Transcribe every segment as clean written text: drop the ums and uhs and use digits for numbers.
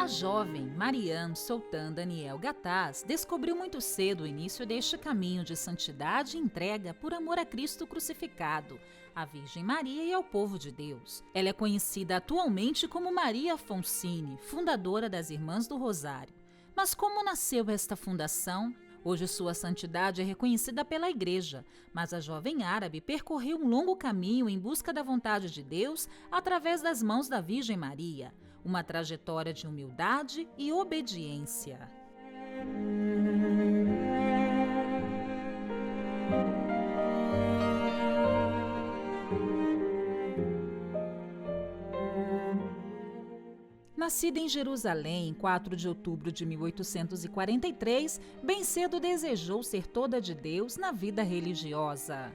A jovem Marianne Sultan Daniel Gataz descobriu muito cedo o início deste caminho de santidade e entrega por amor a Cristo crucificado, à Virgem Maria e ao povo de Deus. Ela é conhecida atualmente como Maria Fonsini, fundadora das Irmãs do Rosário. Mas como nasceu esta fundação? Hoje sua santidade é reconhecida pela Igreja, mas a jovem árabe percorreu um longo caminho em busca da vontade de Deus através das mãos da Virgem Maria, uma trajetória de humildade e obediência. Nascida em Jerusalém em 4 de outubro de 1843, bem cedo desejou ser toda de Deus na vida religiosa.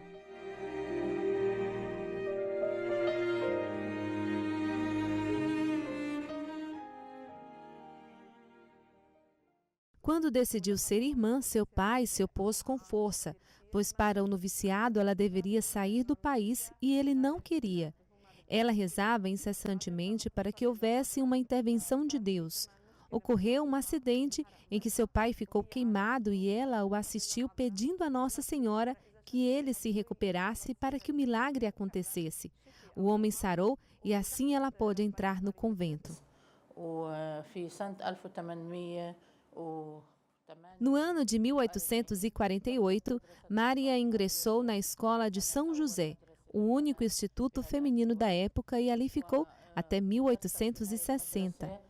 Quando decidiu ser irmã, seu pai se opôs com força, pois para o noviciado ela deveria sair do país e ele não queria. Ela rezava incessantemente para que houvesse uma intervenção de Deus. Ocorreu um acidente em que seu pai ficou queimado e ela o assistiu pedindo a Nossa Senhora que ele se recuperasse para que o milagre acontecesse. O homem sarou e assim ela pôde entrar no convento. No ano de 1848, Maria ingressou na escola de São José, o único instituto feminino da época, e ali ficou até 1860.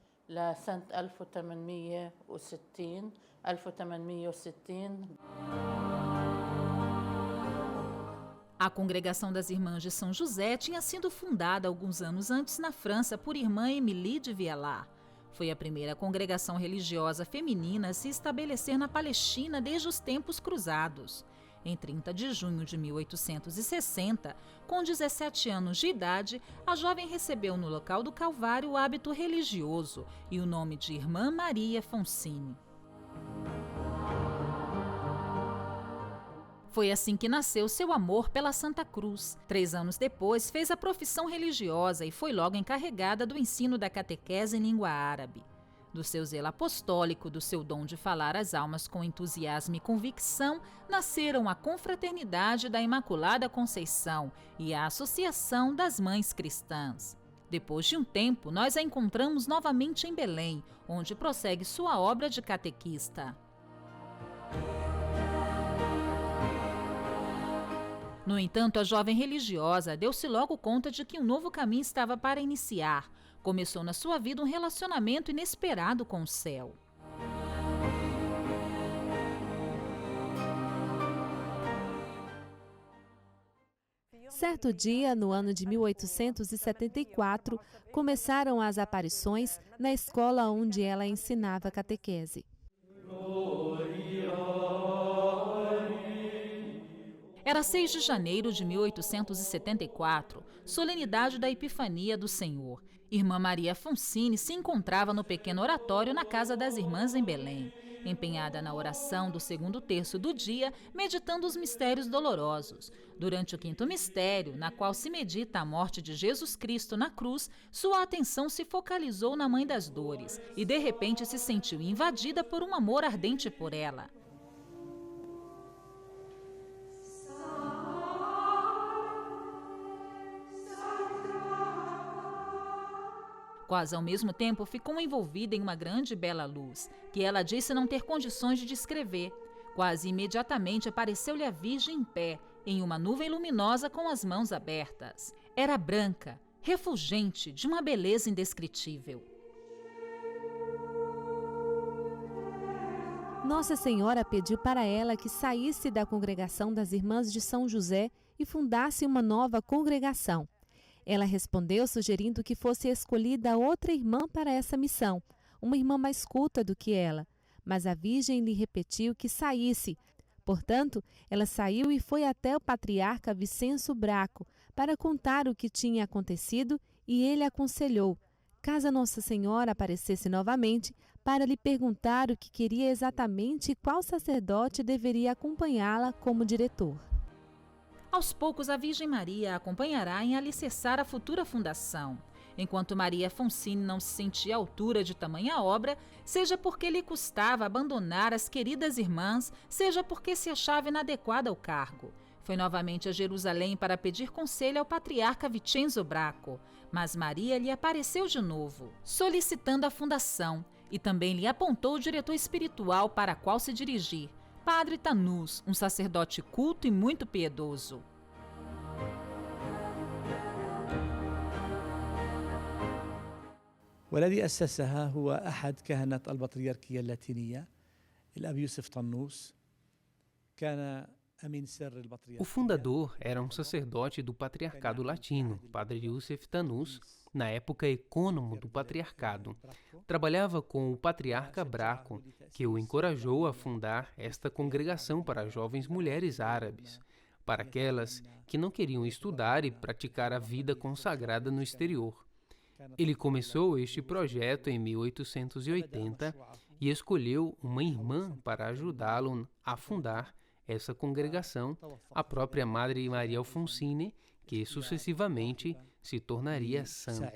A Congregação das Irmãs de São José tinha sido fundada alguns anos antes na França por irmã Emilie de Vialar. Foi a primeira congregação religiosa feminina a se estabelecer na Palestina desde os tempos cruzados. Em 30 de junho de 1860, com 17 anos de idade, a jovem recebeu no local do Calvário o hábito religioso e o nome de Irmã Maria Fonsini. Foi assim que nasceu seu amor pela Santa Cruz. 3 anos depois, fez a profissão religiosa e foi logo encarregada do ensino da catequese em língua árabe. Do seu zelo apostólico, do seu dom de falar às almas com entusiasmo e convicção, nasceram a Confraternidade da Imaculada Conceição e a Associação das Mães Cristãs. Depois de um tempo, nós a encontramos novamente em Belém, onde prossegue sua obra de catequista. No entanto, a jovem religiosa deu-se logo conta de que um novo caminho estava para iniciar. Começou na sua vida um relacionamento inesperado com o céu. Certo dia, no ano de 1874, começaram as aparições na escola onde ela ensinava catequese. Era 6 de janeiro de 1874, solenidade da Epifania do Senhor. Irmã Maria Fonsini se encontrava no pequeno oratório na Casa das Irmãs em Belém, empenhada na oração do 2º terço do dia, meditando os mistérios dolorosos. Durante o 5º mistério, na qual se medita a morte de Jesus Cristo na cruz, sua atenção se focalizou na Mãe das Dores e de repente se sentiu invadida por um amor ardente por ela. Quase ao mesmo tempo ficou envolvida em uma grande e bela luz, que ela disse não ter condições de descrever. Quase imediatamente apareceu-lhe a Virgem em pé, em uma nuvem luminosa com as mãos abertas. Era branca, refulgente, de uma beleza indescritível. Nossa Senhora pediu para ela que saísse da congregação das Irmãs de São José e fundasse uma nova congregação. Ela respondeu sugerindo que fosse escolhida outra irmã para essa missão, uma irmã mais culta do que ela. Mas a Virgem lhe repetiu que saísse. Portanto, ela saiu e foi até o patriarca Vicenço Braco para contar o que tinha acontecido, e ele aconselhou, caso Nossa Senhora aparecesse novamente, para lhe perguntar o que queria exatamente e qual sacerdote deveria acompanhá-la como diretor. Aos poucos, a Virgem Maria a acompanhará em alicerçar a futura fundação. Enquanto Maria Afonsine não se sentia à altura de tamanha obra, seja porque lhe custava abandonar as queridas irmãs, seja porque se achava inadequada ao cargo. Foi novamente a Jerusalém para pedir conselho ao patriarca Vincenzo Bracco, mas Maria lhe apareceu de novo, solicitando a fundação, e também lhe apontou o diretor espiritual para a qual se dirigir, Padre Tanus, um sacerdote culto e muito piedoso. والذي أسسها هو أحد كهنة البطريركية اللاتينية الأب يوسف طنوس كان أمين سر البطريركية. O fundador era um sacerdote do patriarcado latino, Padre Yusef Tanus, na época ecônomo do patriarcado. Trabalhava com o patriarca Bracco, que o encorajou a fundar esta congregação para jovens mulheres árabes, para aquelas que não queriam estudar e praticar a vida consagrada no exterior. Ele começou este projeto em 1880 e escolheu uma irmã para ajudá-lo a fundar essa congregação, a própria Madre Maria Afonsine, que sucessivamente se tornaria santa.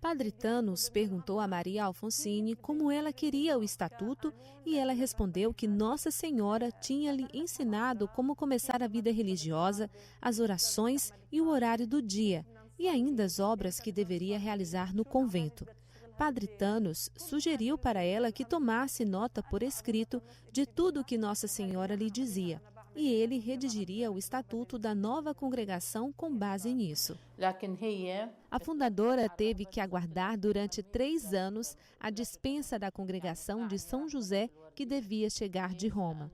Padre Tanus perguntou a Maria Afonsine como ela queria o estatuto e ela respondeu que Nossa Senhora tinha lhe ensinado como começar a vida religiosa, as orações e o horário do dia, e ainda as obras que deveria realizar no convento. Padre Tanus sugeriu para ela que tomasse nota por escrito de tudo o que Nossa Senhora lhe dizia, e ele redigiria o estatuto da nova congregação com base nisso. A fundadora teve que aguardar durante 3 anos a dispensa da congregação de São José, que devia chegar de Roma.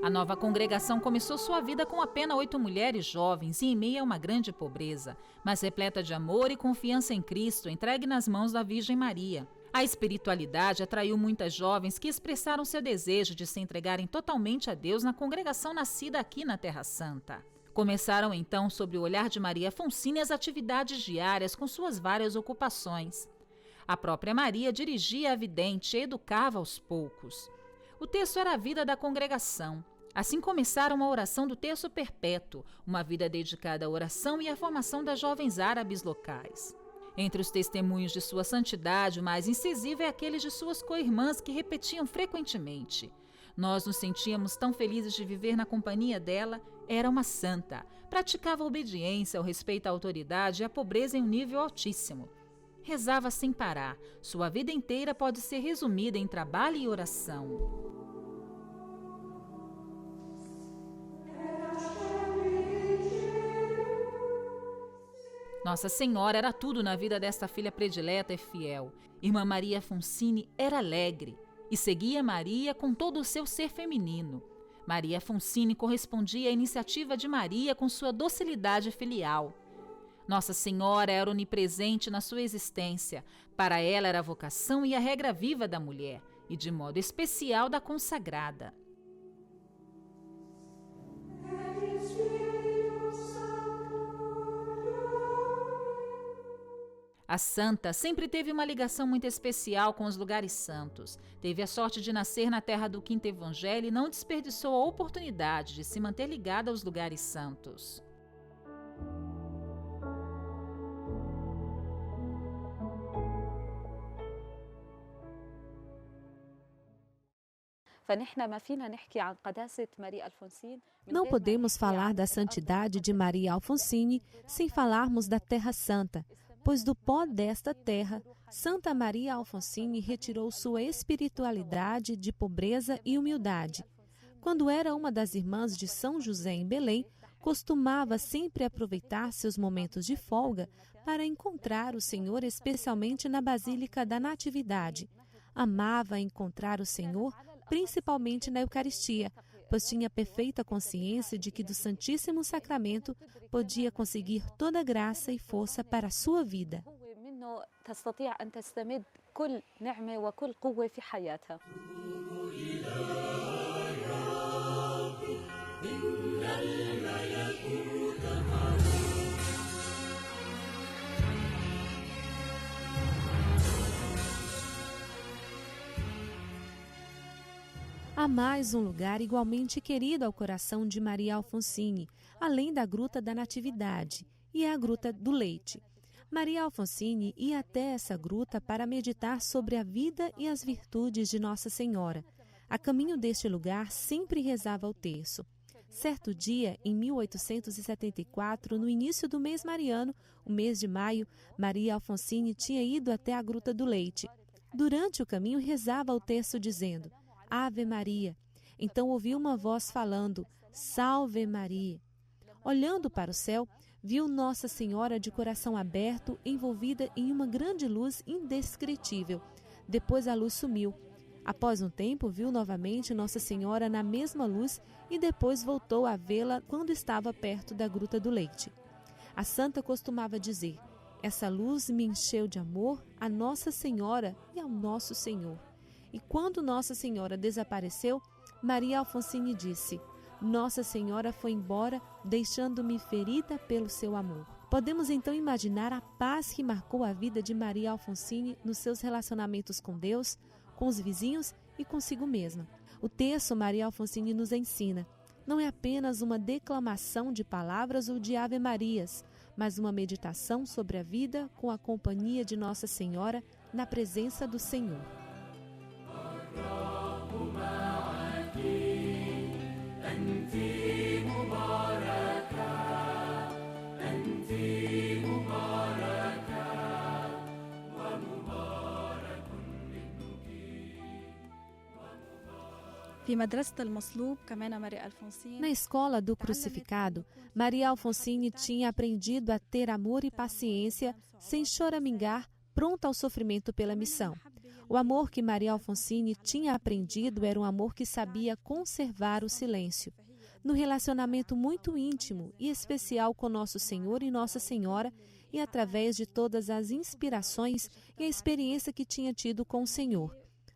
A nova congregação começou sua vida com apenas 8 mulheres jovens e em meio a uma grande pobreza, mas repleta de amor e confiança em Cristo, entregue nas mãos da Virgem Maria. A espiritualidade atraiu muitas jovens que expressaram seu desejo de se entregarem totalmente a Deus na congregação nascida aqui na Terra Santa. Começaram então, sob o olhar de Maria Afonsine, as atividades diárias com suas várias ocupações. A própria Maria dirigia a vidente e educava aos poucos. O terço era a vida da congregação. Assim começaram a oração do terço perpétuo, uma vida dedicada à oração e à formação das jovens árabes locais. Entre os testemunhos de sua santidade, o mais incisivo é aquele de suas co-irmãs que repetiam frequentemente: nós nos sentíamos tão felizes de viver na companhia dela, era uma santa, praticava a obediência, o respeito à autoridade e a pobreza em um nível altíssimo. Rezava sem parar, sua vida inteira pode ser resumida em trabalho e oração. Nossa Senhora era tudo na vida desta filha predileta e fiel. Irmã Maria Afonsine era alegre e seguia Maria com todo o seu ser feminino. Maria Afonsine correspondia à iniciativa de Maria com sua docilidade filial. Nossa Senhora era onipresente na sua existência. Para ela era a vocação e a regra viva da mulher, e de modo especial da consagrada. A santa sempre teve uma ligação muito especial com os lugares santos. Teve a sorte de nascer na terra do Quinto Evangelho e não desperdiçou a oportunidade de se manter ligada aos lugares santos. Não podemos falar da santidade de Maria Afonsine sem falarmos da Terra Santa, pois do pó desta terra, Santa Maria Afonsine retirou sua espiritualidade de pobreza e humildade. Quando era uma das irmãs de São José em Belém, costumava sempre aproveitar seus momentos de folga para encontrar o Senhor, especialmente na Basílica da Natividade. Amava encontrar o Senhor, principalmente na Eucaristia, pois tinha perfeita consciência de que do Santíssimo Sacramento podia conseguir toda graça e força para a sua vida. Há mais um lugar igualmente querido ao coração de Maria Alfonsine, além da Gruta da Natividade, e é a Gruta do Leite. Maria Alfonsine ia até essa gruta para meditar sobre a vida e as virtudes de Nossa Senhora. A caminho deste lugar, sempre rezava o terço. Certo dia, em 1874, no início do mês mariano, o mês de maio, Maria Alfonsine tinha ido até a Gruta do Leite. Durante o caminho, rezava o terço dizendo: Ave Maria. Então ouviu uma voz falando: Salve Maria. Olhando para o céu, viu Nossa Senhora de coração aberto, envolvida em uma grande luz indescritível. Depois a luz sumiu. Após um tempo, viu novamente Nossa Senhora na mesma luz e depois voltou a vê-la quando estava perto da Gruta do Leite. A santa costumava dizer: essa luz me encheu de amor a Nossa Senhora e ao Nosso Senhor. E quando Nossa Senhora desapareceu, Maria Alfonsine disse: Nossa Senhora foi embora, deixando-me ferida pelo seu amor. Podemos então imaginar a paz que marcou a vida de Maria Alfonsine nos seus relacionamentos com Deus, com os vizinhos e consigo mesma. O texto Maria Alfonsine nos ensina: não é apenas uma declamação de palavras ou de Ave-Marias, mas uma meditação sobre a vida com a companhia de Nossa Senhora na presença do Senhor. Na escola do crucificado, Maria Alfonsine tinha aprendido a ter amor e paciência, sem choramingar, pronta ao sofrimento pela missão. O amor que Maria Alfonsine tinha aprendido era um amor que sabia conservar o silêncio. No relacionamento muito íntimo e especial com Nosso Senhor e Nossa Senhora, e através de todas as inspirações e a experiência que tinha tido com o Senhor.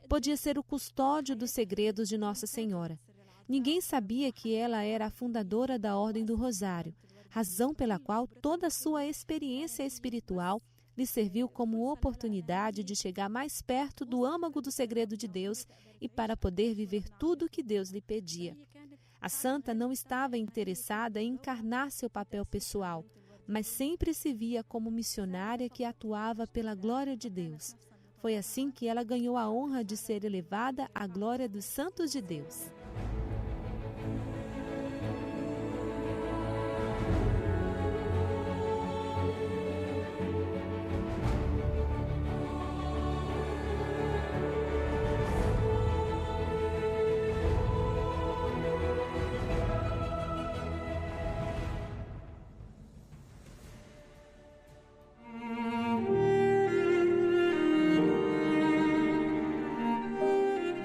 Podia ser o custódio dos segredos de Nossa Senhora. Ninguém sabia que ela era a fundadora da Ordem do Rosário, razão pela qual toda a sua experiência espiritual lhe serviu como oportunidade de chegar mais perto do âmago do segredo de Deus e para poder viver tudo o que Deus lhe pedia. A santa não estava interessada em encarnar seu papel pessoal, mas sempre se via como missionária que atuava pela glória de Deus. Foi assim que ela ganhou a honra de ser elevada à glória dos santos de Deus.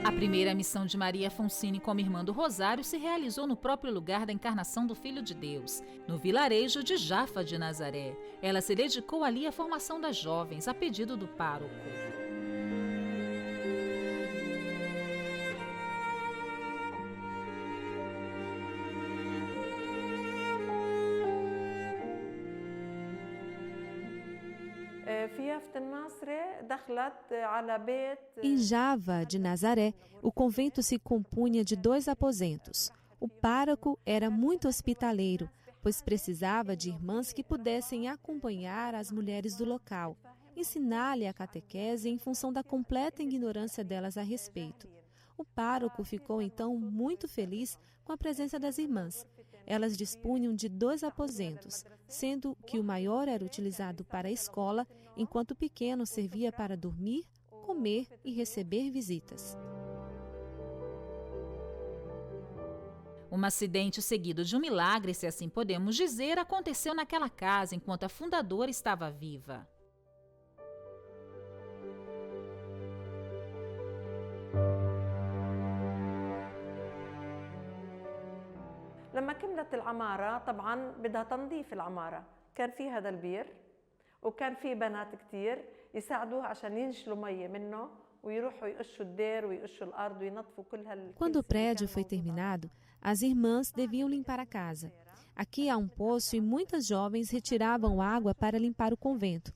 A primeira missão de Maria Alfonsine como irmã do Rosário se realizou no próprio lugar da encarnação do Filho de Deus, no vilarejo de Jafa de Nazaré. Ela se dedicou ali à formação das jovens, a pedido do pároco. Em Java de Nazaré, o convento se compunha de 2 aposentos. O pároco era muito hospitaleiro, pois precisava de irmãs que pudessem acompanhar as mulheres do local, ensinar-lhe a catequese em função da completa ignorância delas a respeito. O pároco ficou então muito feliz com a presença das irmãs. Elas dispunham de 2 aposentos, sendo que o maior era utilizado para a escola, enquanto o pequeno servia para dormir, comer e receber visitas. Um acidente seguido de um milagre, se assim podemos dizer, aconteceu naquela casa enquanto a fundadora estava viva. ولما كملت العمارة طبعا بدها تنظيف العمارة، كان في هذا البير وكان في بنات كتير يساعدوها عشان ينشلوا مية منه ويروحوا يقشوا الدير ويقشوا الأرض وينظفوا كل Quando o prédio foi terminado, as irmãs deviam limpar a casa. Aqui há um poço e muitas jovens retiravam água para limpar o convento.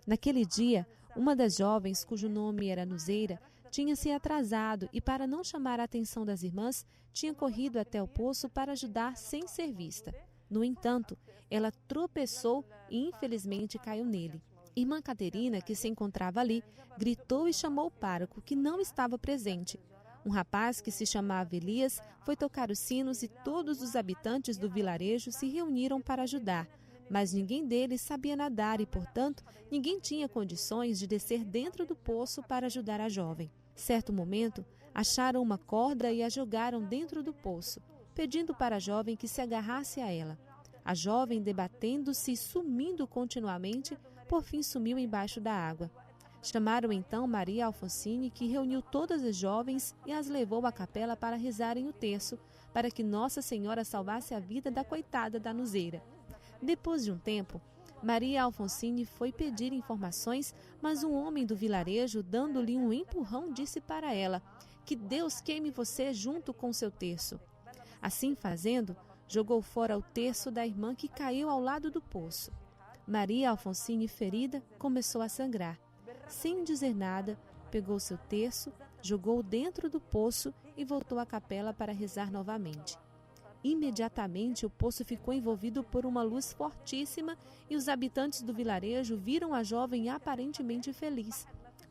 Naquele dia, uma das jovens, cujo nome era Nuzeira, tinha se atrasado e, para não chamar a atenção das irmãs, tinha corrido até o poço para ajudar sem ser vista. No entanto, ela tropeçou e infelizmente caiu nele. Irmã Caterina, que se encontrava ali, gritou e chamou o pároco, que não estava presente. Um rapaz que se chamava Elias foi tocar os sinos e todos os habitantes do vilarejo se reuniram para ajudar. Mas ninguém deles sabia nadar e, portanto, ninguém tinha condições de descer dentro do poço para ajudar a jovem. Certo momento, acharam uma corda e a jogaram dentro do poço, pedindo para a jovem que se agarrasse a ela. A jovem, debatendo-se e sumindo continuamente, por fim sumiu embaixo da água. Chamaram então Maria Alfonsine, que reuniu todas as jovens e as levou à capela para rezarem o terço, para que Nossa Senhora salvasse a vida da coitada da Nuzeira. Depois de um tempo, Maria Alfonsine foi pedir informações, mas um homem do vilarejo, dando-lhe um empurrão, disse para ela: "Que Deus queime você junto com seu terço." Assim fazendo, jogou fora o terço da irmã, que caiu ao lado do poço. Maria Alfonsine, ferida, começou a sangrar. Sem dizer nada, pegou seu terço, jogou dentro do poço e voltou à capela para rezar novamente. Imediatamente o poço ficou envolvido por uma luz fortíssima e os habitantes do vilarejo viram a jovem aparentemente feliz.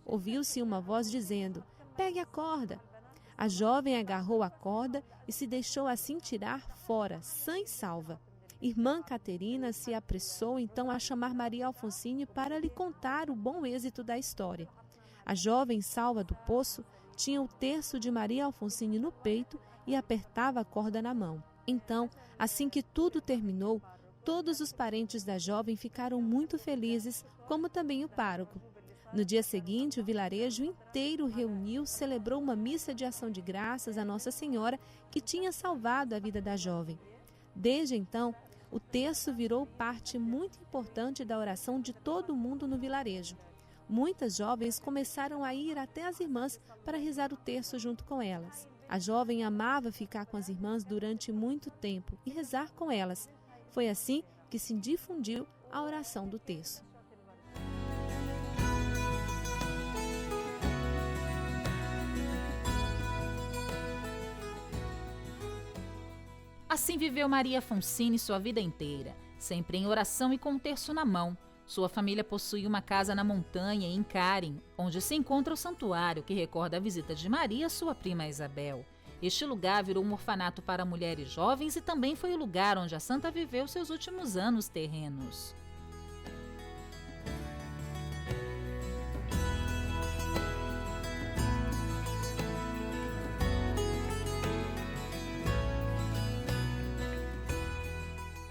Ouviu-se uma voz dizendo: "Pegue a corda." A jovem agarrou a corda e se deixou assim tirar fora, sã e salva. Irmã Caterina se apressou então a chamar Maria Alfonsine para lhe contar o bom êxito da história. A jovem salva do poço tinha o terço de Maria Alfonsine no peito e apertava a corda na mão. Então, assim que tudo terminou, todos os parentes da jovem ficaram muito felizes, como também o pároco. No dia seguinte, o vilarejo inteiro reuniu, celebrou uma missa de ação de graças a Nossa Senhora, que tinha salvado a vida da jovem. Desde então, o terço virou parte muito importante da oração de todo mundo no vilarejo. Muitas jovens começaram a ir até as irmãs para rezar o terço junto com elas. A jovem amava ficar com as irmãs durante muito tempo e rezar com elas. Foi assim que se difundiu a oração do terço. Assim viveu Maria Alfonsine sua vida inteira, sempre em oração e com o terço na mão. Sua família possui uma casa na montanha, em Karen, onde se encontra o santuário que recorda a visita de Maria, sua prima Isabel. Este lugar virou um orfanato para mulheres jovens e também foi o lugar onde a santa viveu seus últimos anos terrenos.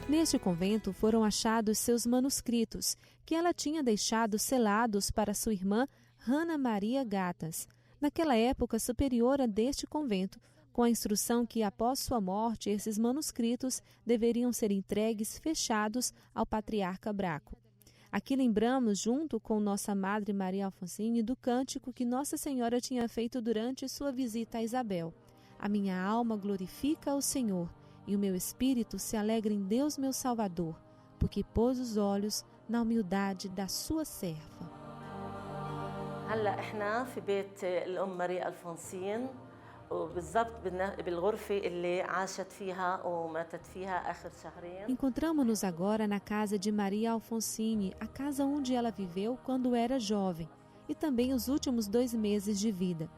Neste convento foram achados seus manuscritos, que ela tinha deixado selados para sua irmã Ana Maria Gatas, naquela época superiora deste convento, com a instrução que, após sua morte, esses manuscritos deveriam ser entregues fechados ao patriarca Braco. Aqui lembramos, junto com nossa Madre Maria Alfonsine, do cântico que Nossa Senhora tinha feito durante sua visita a Isabel. A minha alma glorifica o Senhor, e o meu espírito se alegra em Deus meu Salvador, porque pôs os olhos na humildade da sua serva. هلا احنا في بيت الام ماريا ألفونسين وبالضبط بالغرفه اللي عاشت فيها وماتت فيها اخر شهرين. Encontramos-nos agora na casa de Maria Alfonsine, a casa onde ela viveu quando era jovem, e também os últimos 2 meses de vida.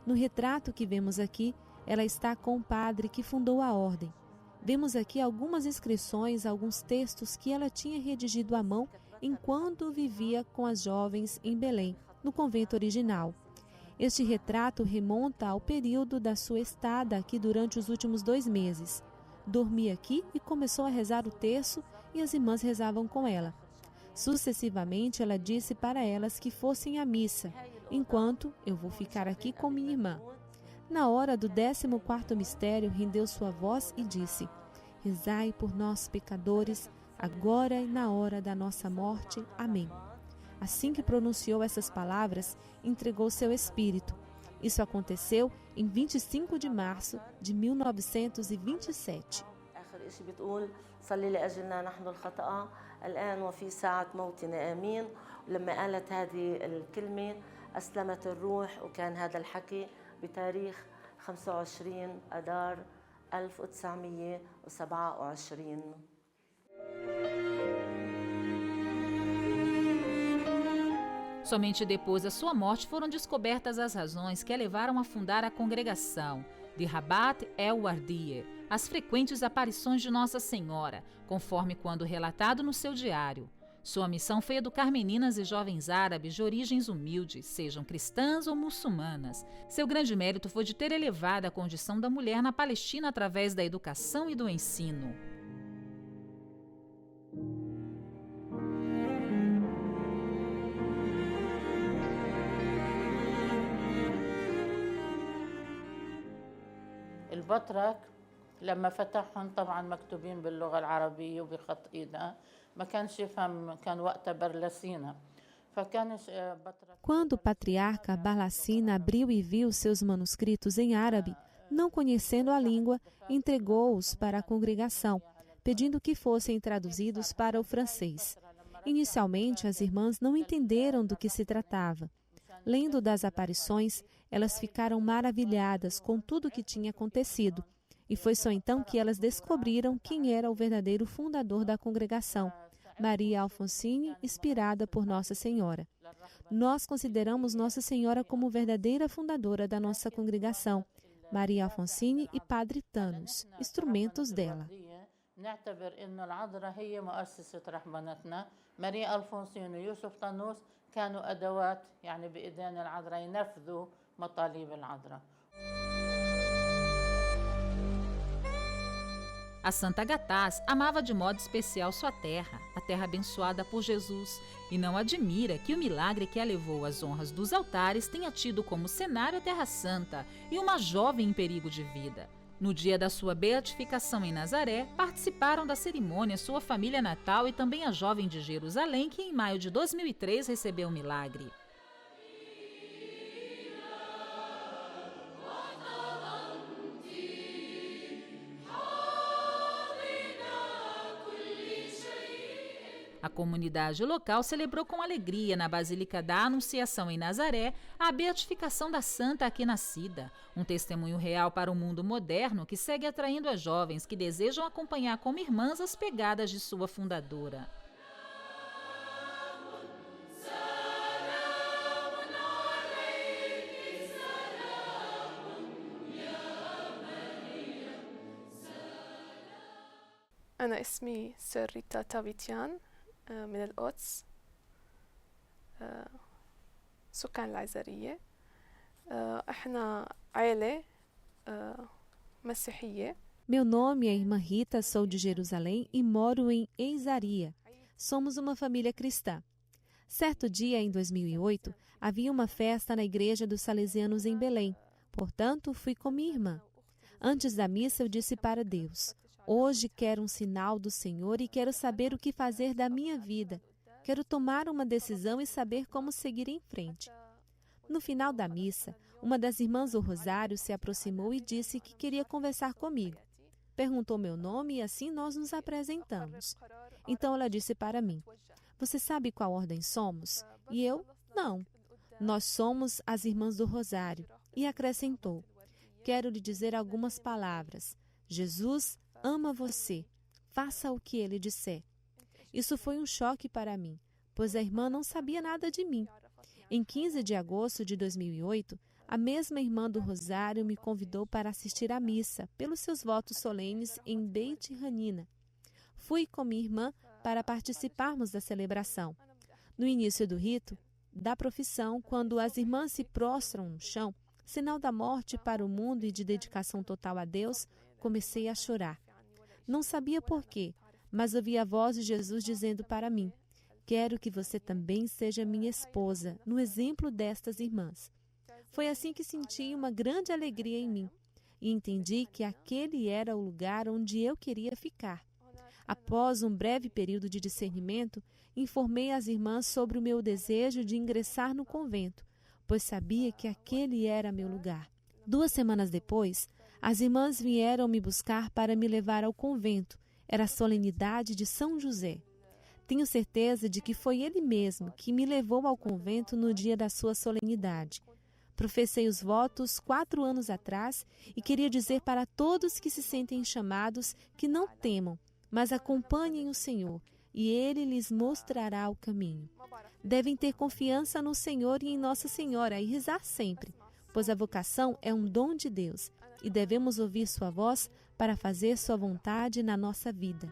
No retrato que vemos aqui, ela está com o padre que fundou a ordem. Vemos aqui algumas inscrições, alguns textos que ela tinha redigido à mão enquanto vivia com as jovens em Belém, no convento original. Este retrato remonta ao período da sua estada aqui durante os últimos 2 meses. Dormia aqui e começou a rezar o terço e as irmãs rezavam com ela. Sucessivamente, ela disse para elas que fossem à missa, enquanto eu vou ficar aqui com minha irmã. Na hora do 14º mistério, rendeu sua voz e disse: rezai por nós, pecadores, agora e na hora da nossa morte. Amém. Assim que pronunciou essas palavras, entregou seu espírito. Isso aconteceu em 25 de março de 1927. آخر شيء بتقول صلي لأجلنا نحن الخطأ الآن وفي ساعة موتنا آمين. ولما قالت هذه الكلمة أسلمت الروح، وكان هذا الحكي بتاريخ 25 أدار 1927. Somente depois da sua morte foram descobertas as razões que a levaram a fundar a congregação de Rabat el-Wardiye, as frequentes aparições de Nossa Senhora, conforme quando relatado no seu diário. Sua missão foi educar meninas e jovens árabes de origens humildes, sejam cristãs ou muçulmanas. Seu grande mérito foi de ter elevado a condição da mulher na Palestina através da educação e do ensino. البطرك لما فتحهم طبعا مكتوبين باللغة العربية وبخط إيدها ما كانش يفهم، كان وقتها برلسينا فكانش بطرك. Quando o patriarca Barlassina abriu e viu seus manuscritos em árabe, não conhecendo a língua, entregou-os para a congregação, pedindo que fossem traduzidos para o francês. Inicialmente, as irmãs não entenderam do que se tratava. Lendo das aparições, elas ficaram maravilhadas com tudo o que tinha acontecido, e foi só então que elas descobriram quem era o verdadeiro fundador da congregação, Maria Alfonsine, inspirada por Nossa Senhora. Nós consideramos Nossa Senhora como verdadeira fundadora da nossa congregação, Maria Alfonsine e Padre Thanos, instrumentos dela. نعتبر إنه العذراء هي مؤسسة رهبنتنا. ماريا ألفونسين ويوسف طنوس كانوا أدوات يعني بإيدين العذراء ينفذوا مطالب العذراء. A Santa Gatás amava de modo especial sua terra, a terra abençoada por Jesus, e não admira que o milagre que a levou às honras dos altares tenha tido como cenário a Terra Santa e uma jovem em perigo de vida. No dia da sua beatificação em Nazaré, participaram da cerimônia sua família natal e também a jovem de Jerusalém, que em maio de 2003 recebeu o milagre. A comunidade local celebrou com alegria na Basílica da Anunciação em Nazaré a beatificação da santa aqui nascida, um testemunho real para o mundo moderno que segue atraindo as jovens que desejam acompanhar como irmãs as pegadas de sua fundadora. أنا اسمي سريتا تافيتيان من القدس، سكان العزرية. احنا عائلة مسيحية. Meu nome é Irmã Rita, sou de Jerusalém e moro em Eizaria. Somos uma família cristã. Certo dia, em 2008, havia uma festa na igreja dos Salesianos em Belém. Portanto, fui com minha irmã. Antes da missa, eu disse para Deus: hoje quero um sinal do Senhor e quero saber o que fazer da minha vida. Quero tomar uma decisão e saber como seguir em frente. No final da missa, uma das irmãs do Rosário se aproximou e disse que queria conversar comigo. Perguntou meu nome e assim nós nos apresentamos. Então ela disse para mim: você sabe qual ordem somos? E eu, não. Nós somos as irmãs do Rosário. E acrescentou: quero lhe dizer algumas palavras. Jesus ama você. Faça o que ele disser. Isso foi um choque para mim, pois a irmã não sabia nada de mim. Em 15 de agosto de 2008, a mesma irmã do Rosário me convidou para assistir à missa, pelos seus votos solenes em Beit Hanina. Fui com minha irmã para participarmos da celebração. No início do rito, da profissão, quando as irmãs se prostram no chão, sinal da morte para o mundo e de dedicação total a Deus, comecei a chorar. Não sabia por quê, mas ouvi a voz de Jesus dizendo para mim: quero que você também seja minha esposa, no exemplo destas irmãs. Foi assim que senti uma grande alegria em mim. e entendi que aquele era o lugar onde eu queria ficar. Após um breve período de discernimento, informei as irmãs sobre o meu desejo de ingressar no convento, pois sabia que aquele era meu lugar. 2 semanas depois, as irmãs vieram me buscar para me levar ao convento. Era a solenidade de São José. Tenho certeza de que foi ele mesmo que me levou ao convento no dia da sua solenidade. Professei os votos 4 anos atrás e queria dizer para todos que se sentem chamados que não temam, mas acompanhem o Senhor, e Ele lhes mostrará o caminho. Devem ter confiança no Senhor e em Nossa Senhora e rezar sempre, pois a vocação é um dom de Deus e devemos ouvir sua voz para fazer sua vontade na nossa vida.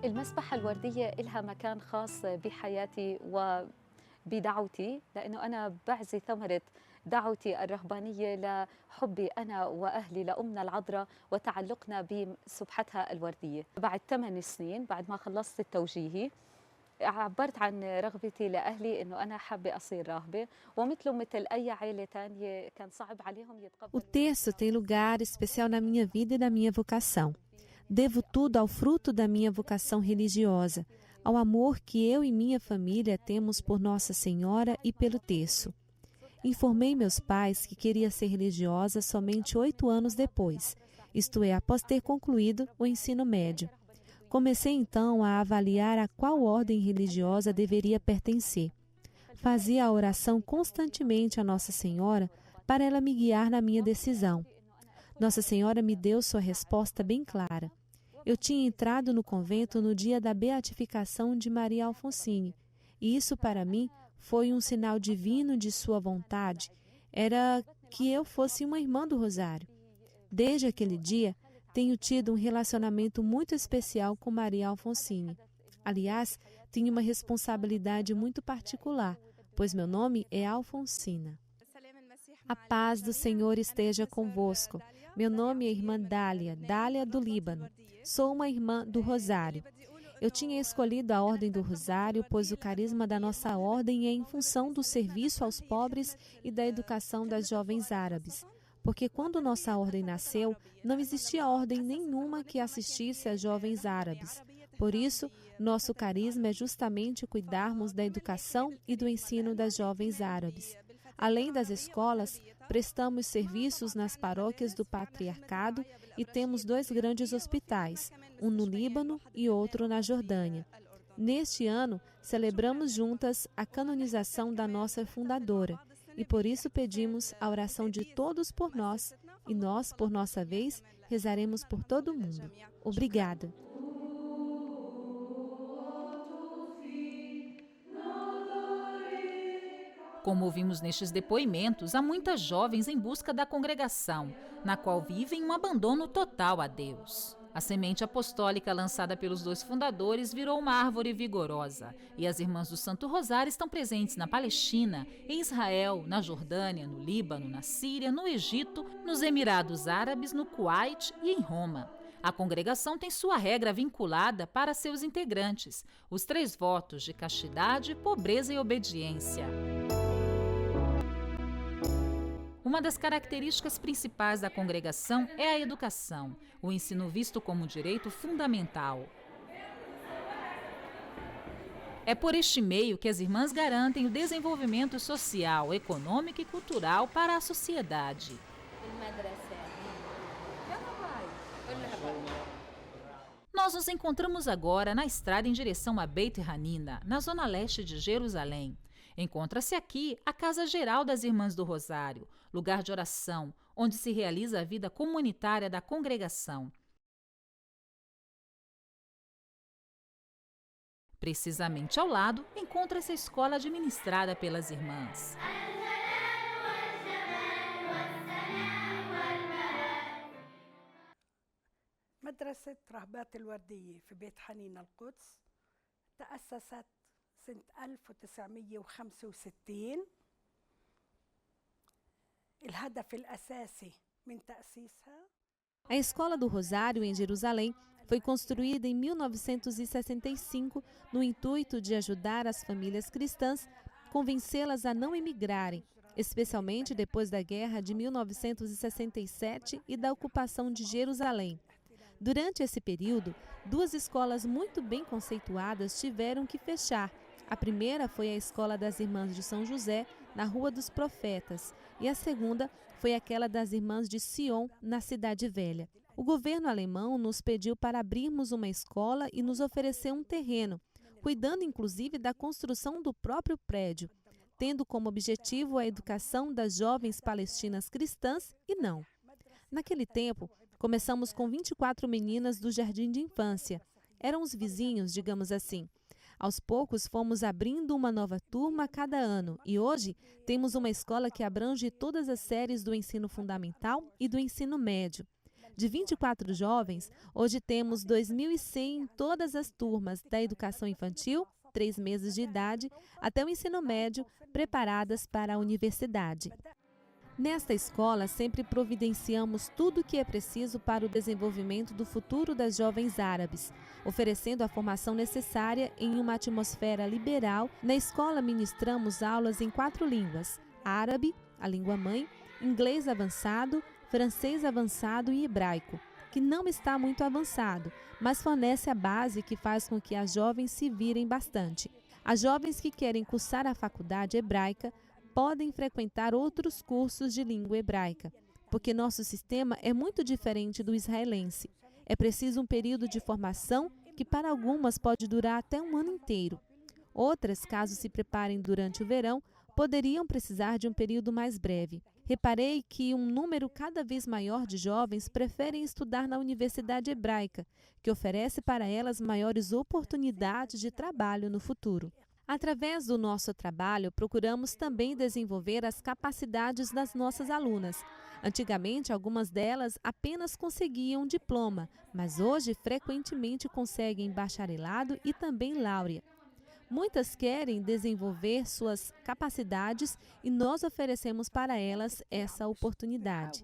المسبحة الوردية لها مكان خاص بحياتي وبدعوتي، لأنه أنا بعزي ثمرة دعوتي الرهبانية لحبي أنا وأهلي لأمنا العذراء وتعلقنا بسبحتها الوردية. بعد 8 سنين بعد ما خلصت التوجيهي عبرت عن رغبتي لأهلي إنه أنا حابة أصير راهبة، ومثل أي عائلة تانية كان صعب عليهم يتقبلوا. O texto tem lugar especial na minha vida e na minha vocação. Devo tudo ao fruto da minha vocação religiosa, ao amor que eu e minha família temos por Nossa Senhora e pelo terço. Informei meus pais que queria ser religiosa somente 8 anos depois, isto é, após ter concluído o ensino médio. Comecei então a avaliar a qual ordem religiosa deveria pertencer. Fazia a oração constantemente a Nossa Senhora para ela me guiar na minha decisão. Nossa Senhora me deu sua resposta bem clara. Eu tinha entrado no convento no dia da beatificação de Maria Alfonsine, e isso para mim foi um sinal divino de sua vontade. Era que eu fosse uma irmã do Rosário. Desde aquele dia, tenho tido um relacionamento muito especial com Maria Alfonsine. Aliás, tenho uma responsabilidade muito particular, pois meu nome é Alfonsina. A paz do Senhor esteja convosco. Meu nome é irmã Dália do Líbano. Sou uma irmã do Rosário. Eu tinha escolhido a Ordem do Rosário, pois o carisma da nossa ordem é em função do serviço aos pobres e da educação das jovens árabes. Porque quando nossa ordem nasceu, não existia ordem nenhuma que assistisse às jovens árabes. Por isso, nosso carisma é justamente cuidarmos da educação e do ensino das jovens árabes. Além das escolas, prestamos serviços nas paróquias do Patriarcado e temos 2 grandes hospitais, um no Líbano e outro na Jordânia. Neste ano, celebramos juntas a canonização da nossa fundadora e por isso pedimos a oração de todos por nós e nós, por nossa vez, rezaremos por todo mundo. Obrigada. Como ouvimos nestes depoimentos, há muitas jovens em busca da congregação, na qual vivem um abandono total a Deus. A semente apostólica lançada pelos 2 fundadores virou uma árvore vigorosa, e as Irmãs do Santo Rosário estão presentes na Palestina, em Israel, na Jordânia, no Líbano, na Síria, no Egito, nos Emirados Árabes, no Kuwait e em Roma. A congregação tem sua regra vinculada para seus integrantes, os 3 votos de castidade, pobreza e obediência. Uma das características principais da congregação é a educação, o ensino visto como direito fundamental. É por este meio que as irmãs garantem o desenvolvimento social, econômico e cultural para a sociedade. Nós nos encontramos agora na estrada em direção a Beit Hanina, na zona leste de Jerusalém. Encontra-se aqui a Casa Geral das Irmãs do Rosário, lugar de oração, onde se realiza a vida comunitária da congregação. Precisamente ao lado, encontra-se a escola administrada pelas irmãs. مدرسة رهبات الوردية في بيت حنين القدس تأسست سنة 1965. الهدف الأساسي من تأسيسها. A Escola do Rosário, em Jerusalém, foi construída em 1965 no intuito de ajudar as famílias cristãs, convencê-las a não emigrarem, especialmente depois da Guerra de 1967 e da ocupação de Jerusalém. Durante esse período, 2 escolas muito bem conceituadas tiveram que fechar. A primeira foi a Escola das Irmãs de São José, na Rua dos Profetas, e a segunda foi aquela das Irmãs de Sion, na Cidade Velha. O governo alemão nos pediu para abrirmos uma escola e nos ofereceu um terreno, cuidando inclusive da construção do próprio prédio, tendo como objetivo a educação das jovens palestinas cristãs e não. Naquele tempo, começamos com 24 meninas do jardim de infância. Eram os vizinhos, digamos assim. Aos poucos, fomos abrindo uma nova turma a cada ano e hoje temos uma escola que abrange todas as séries do ensino fundamental e do ensino médio. De 24 jovens, hoje temos 2.100 em todas as turmas, da educação infantil, 3 meses de idade, até o ensino médio, preparadas para a universidade. Nesta escola, sempre providenciamos tudo o que é preciso para o desenvolvimento do futuro das jovens árabes, oferecendo a formação necessária em uma atmosfera liberal. Na escola, ministramos aulas em 4 línguas: árabe, a língua-mãe, inglês avançado, francês avançado e hebraico, que não está muito avançado, mas fornece a base que faz com que as jovens se virem bastante. As jovens que querem cursar a faculdade hebraica podem frequentar outros cursos de língua hebraica, porque nosso sistema é muito diferente do israelense. É preciso um período de formação que para algumas pode durar até um ano inteiro. Outras, caso se preparem durante o verão, poderiam precisar de um período mais breve. Reparei que um número cada vez maior de jovens preferem estudar na Universidade Hebraica, que oferece para elas maiores oportunidades de trabalho no futuro. Através do nosso trabalho, procuramos também desenvolver as capacidades das nossas alunas. Antigamente, algumas delas apenas conseguiam diploma, mas hoje frequentemente conseguem bacharelado e também laurea. Muitas querem desenvolver suas capacidades e nós oferecemos para elas essa oportunidade.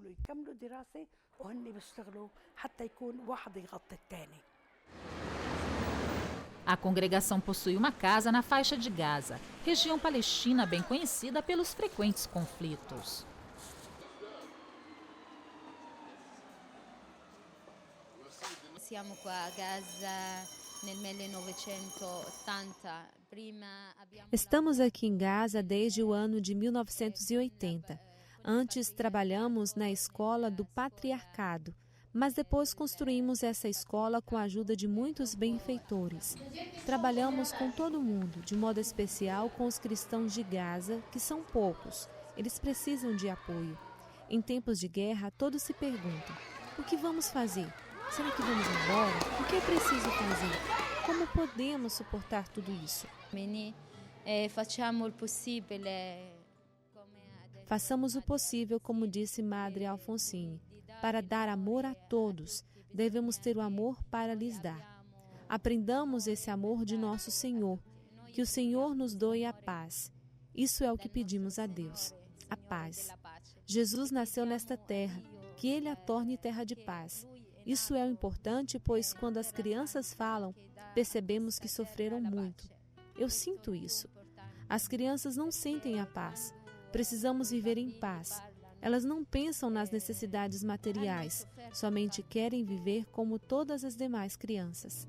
A congregação possui uma casa na faixa de Gaza, região palestina bem conhecida pelos frequentes conflitos. Siamo qua a Gaza nel 1980. Estamos aqui em Gaza desde o ano de 1980. Antes trabalhamos na escola do patriarcado, mas depois construímos essa escola com a ajuda de muitos benfeitores. Trabalhamos com todo mundo, de modo especial com os cristãos de Gaza, que são poucos. Eles precisam de apoio. Em tempos de guerra, todos se perguntam: o que vamos fazer? Será que vamos embora? O que é preciso fazer? Como podemos suportar tudo isso? Façamos o possível, como disse Madre Alfonsine, para dar amor a todos. Devemos ter o amor para lhes dar. Aprendamos esse amor de nosso Senhor, que o Senhor nos doe a paz. Isso é o que pedimos a Deus, a paz. Jesus nasceu nesta terra, que Ele a torne terra de paz. Isso é o importante, pois quando as crianças falam, percebemos que sofreram muito. Eu sinto isso. As crianças não sentem a paz. Precisamos viver em paz. Elas não pensam nas necessidades materiais, somente querem viver como todas as demais crianças.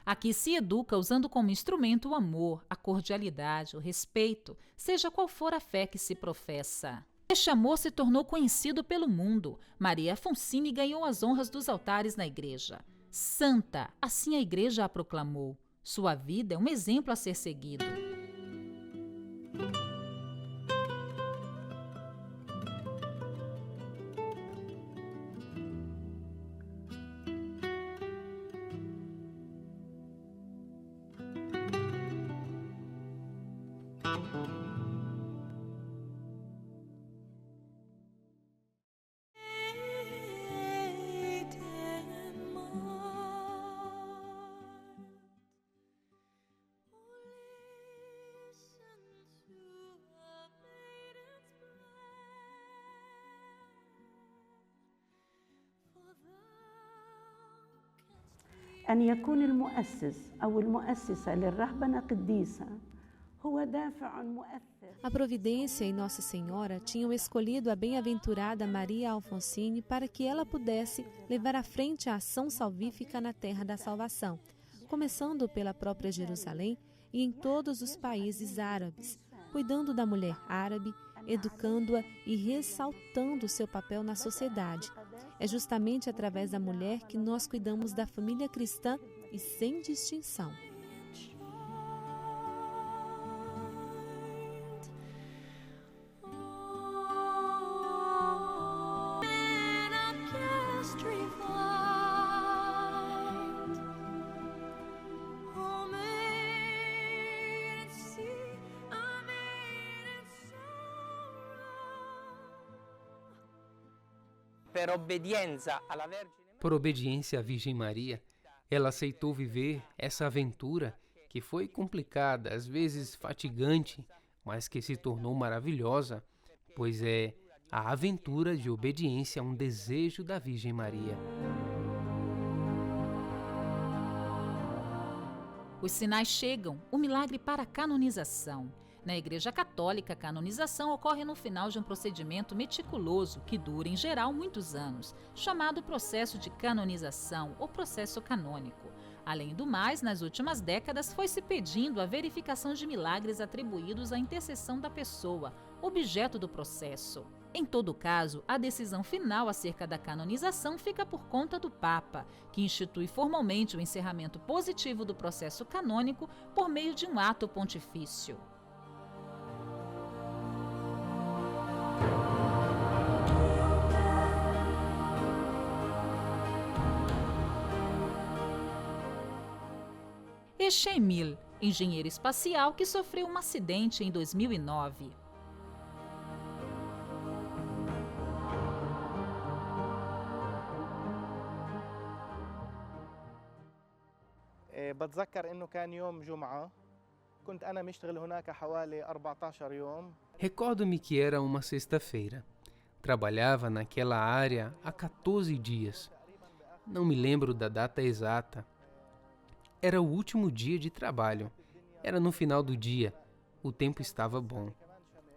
Aqui se educa usando como instrumento o amor, a cordialidade, o respeito, seja qual for a fé que se professa. Este amor se tornou conhecido pelo mundo. Maria Alfonsine ganhou as honras dos altares na igreja. Santa, assim a igreja a proclamou. Sua vida é um exemplo a ser seguido. أن يكون المؤسس أو المؤسسة للرهبنة قديسة هو دافع مؤثر. A providência e Nossa Senhora tinham escolhido a bem-aventurada Maria Alfonsine para que ela pudesse levar à frente a ação salvífica na terra da salvação, começando pela própria Jerusalém e em todos os países árabes, cuidando da mulher árabe, educando-a e ressaltando seu papel na sociedade. É justamente através da mulher que nós cuidamos da família cristã e sem distinção. Por obediência à Virgem Maria, ela aceitou viver essa aventura que foi complicada, às vezes fatigante, mas que se tornou maravilhosa, pois é a aventura de obediência a um desejo da Virgem Maria. Os sinais chegam, o milagre para a canonização. Na Igreja Católica, a canonização ocorre no final de um procedimento meticuloso que dura, em geral, muitos anos, chamado processo de canonização ou processo canônico. Além do mais, nas últimas décadas foi-se pedindo a verificação de milagres atribuídos à intercessão da pessoa, objeto do processo. Em todo caso, a decisão final acerca da canonização fica por conta do Papa, que institui formalmente o encerramento positivo do processo canônico por meio de um ato pontifício. Este é Emil, engenheiro espacial que sofreu um acidente em 2009. بتذكر انه كان يوم جمعة كنت انا مشتغل هناك حوالي 14 يوم. Recordo-me que era uma sexta-feira. Trabalhava naquela área há 14 dias. Não me lembro da data exata. Era o último dia de trabalho. Era no final do dia. O tempo estava bom.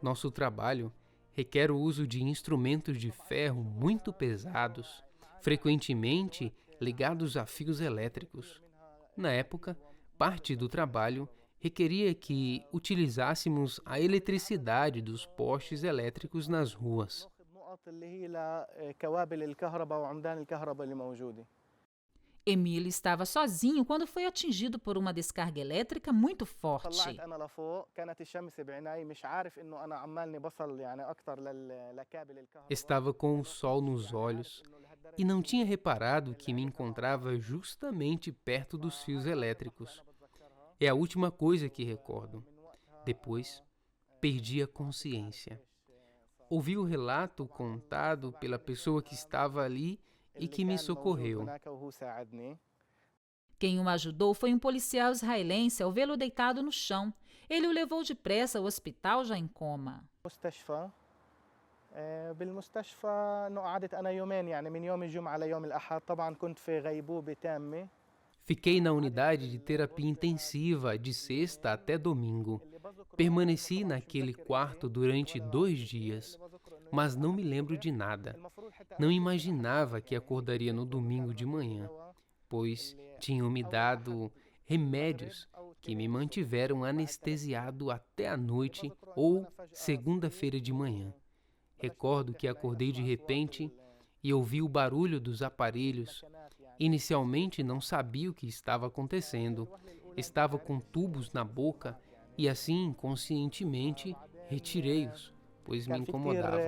Nosso trabalho requer o uso de instrumentos de ferro muito pesados, frequentemente ligados a fios elétricos. Na época, parte do trabalho requeria que utilizássemos a eletricidade dos postes elétricos nas ruas. Emil estava sozinho quando foi atingido por uma descarga elétrica muito forte. Estava com o sol nos olhos e não tinha reparado que me encontrava justamente perto dos fios elétricos. É a última coisa que recordo. Depois, perdi a consciência. Ouvi o relato contado pela pessoa que estava ali e que me socorreu. Quem o ajudou foi um policial israelense ao vê-lo deitado no chão. Ele o levou depressa ao hospital já em coma. Fiquei na unidade de terapia intensiva de sexta até domingo. Permaneci naquele quarto durante 2 dias, mas não me lembro de nada. Não imaginava que acordaria no domingo de manhã, pois tinham me dado remédios que me mantiveram anestesiado até a noite ou segunda-feira de manhã. Recordo que acordei de repente e ouvi o barulho dos aparelhos. Inicialmente não sabia o que estava acontecendo. Estava com tubos na boca e assim, inconscientemente, retirei-os, pois me incomodavam.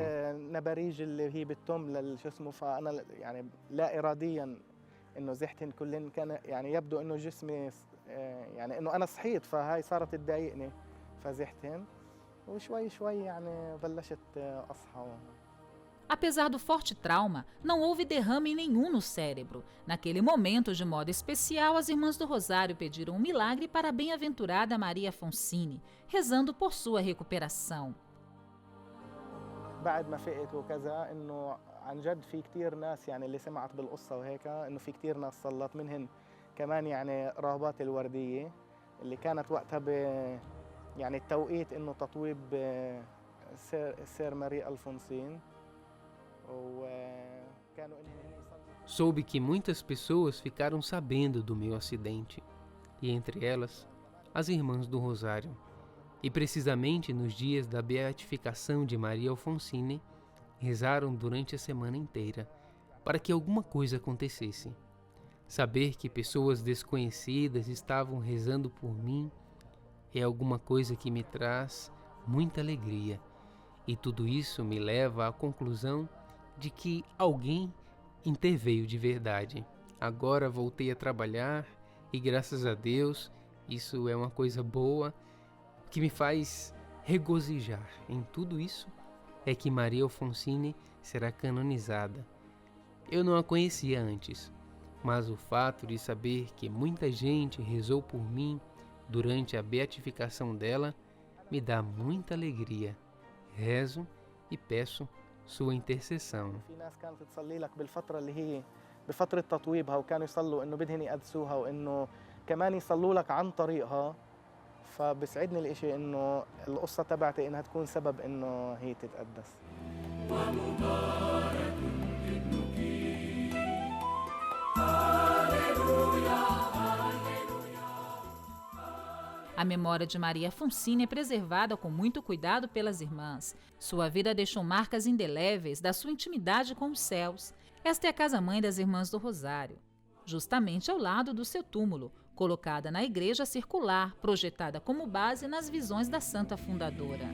Apesar do forte trauma, não houve derrame nenhum no cérebro. Naquele momento, de modo especial, as Irmãs do Rosário pediram um milagre para a bem-aventurada Maria Alfonsine, rezando por sua recuperação. بعد ما فقت وكذا انه عن جد في كثير ناس يعني اللي سمعت بالقصه وهيك انه في كثير ناس صلت منهن كمان يعني راهبات الوردية اللي كانت وقتها يعني التوقيت إنه تطويب السير ماري ألفونسين وكانوا Soube que muitas pessoas ficaram sabendo do meu acidente, e entre elas, as Irmãs do Rosário. E precisamente nos dias da beatificação de Maria Alfonsine, rezaram durante a semana inteira para que alguma coisa acontecesse. Saber que pessoas desconhecidas estavam rezando por mim é alguma coisa que me traz muita alegria. E tudo isso me leva à conclusão de que alguém interveio de verdade. Agora voltei a trabalhar e, graças a Deus, isso é uma coisa boa que me faz regozijar. Em tudo isso é que Maria Alfonsine será canonizada. Eu não a conhecia antes, mas o fato de saber que muita gente rezou por mim durante a beatificação dela me dá muita alegria. Rezo e peço sua intercessão. في ناس كانت تصلي لك بالفترة اللي هي بفترة تطويبها وكانوا يصلوا إنه بدهن يقدسوها وإنه كمان يصلوا لك عن طريقها فبسعدني الإشي إنه القصة تبعتي إنها تكون سبب إنه هي تتقدس. ومبارك ابنك هاليلويا. A memória de Maria Alfonsine é preservada com muito cuidado pelas irmãs. Sua vida deixou marcas indeléveis da sua intimidade com os céus. Esta é a casa-mãe das Irmãs do Rosário, justamente ao lado do seu túmulo, colocada na igreja circular, projetada como base nas visões da santa fundadora.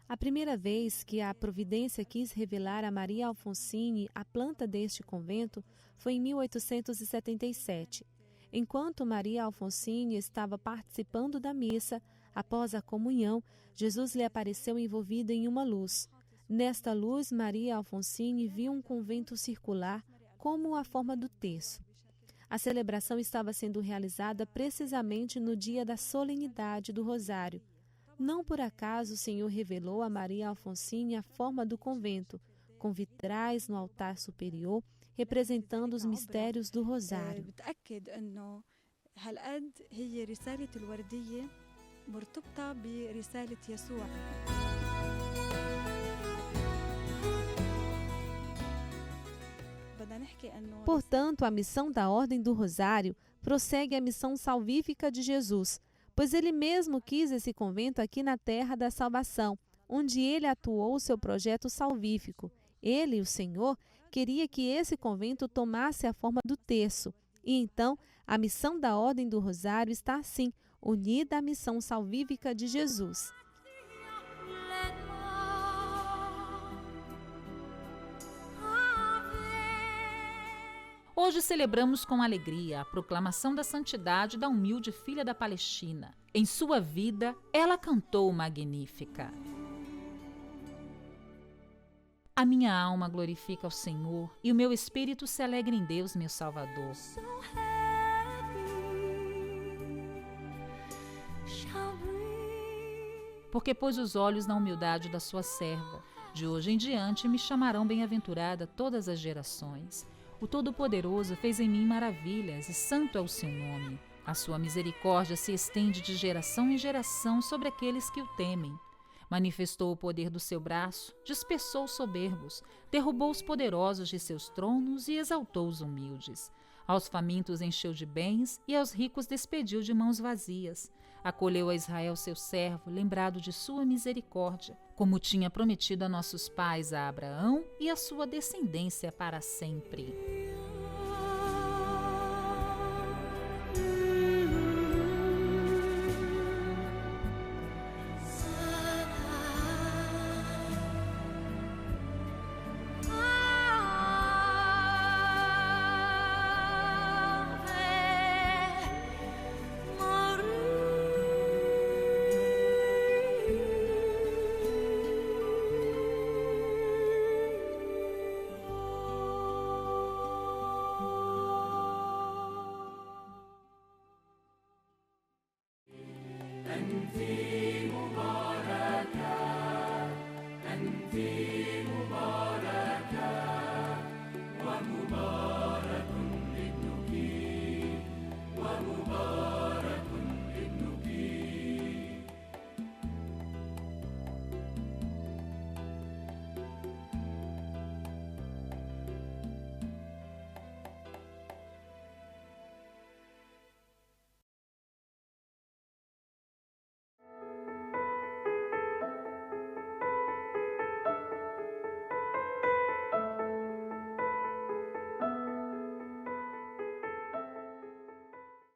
A primeira vez que a providência quis revelar a Maria Alfonsine a planta deste convento foi em 1877. Enquanto Maria Alfonsine estava participando da missa, após a comunhão, Jesus lhe apareceu envolvida em uma luz. Nesta luz, Maria Alfonsine viu um convento circular como a forma do terço. A celebração estava sendo realizada precisamente no dia da solenidade do Rosário. Não por acaso o Senhor revelou a Maria Alfonsine a forma do convento, com vitrais no altar superior, representando os mistérios do Rosário. Portanto, a missão da Ordem do Rosário prossegue a missão salvífica de Jesus, pois ele mesmo quis esse convento aqui na terra da salvação, onde ele atuou seu projeto salvífico. Ele, o Senhor, queria que esse convento tomasse a forma do terço. E então, a missão da Ordem do Rosário está assim, unida à missão salvífica de Jesus. Hoje celebramos com alegria a proclamação da santidade da humilde filha da Palestina. Em sua vida, ela cantou Magnífica. A minha alma glorifica ao Senhor e o meu espírito se alegra em Deus, meu Salvador. Porque pôs os olhos na humildade da sua serva. De hoje em diante me chamarão bem-aventurada todas as gerações. O Todo-Poderoso fez em mim maravilhas e santo é o seu nome. A sua misericórdia se estende de geração em geração sobre aqueles que o temem. Manifestou o poder do seu braço, dispersou os soberbos, derrubou os poderosos de seus tronos e exaltou os humildes. Aos famintos encheu de bens e aos ricos despediu de mãos vazias. Acolheu a Israel seu servo, lembrado de sua misericórdia, como tinha prometido a nossos pais, a Abraão e a sua descendência para sempre.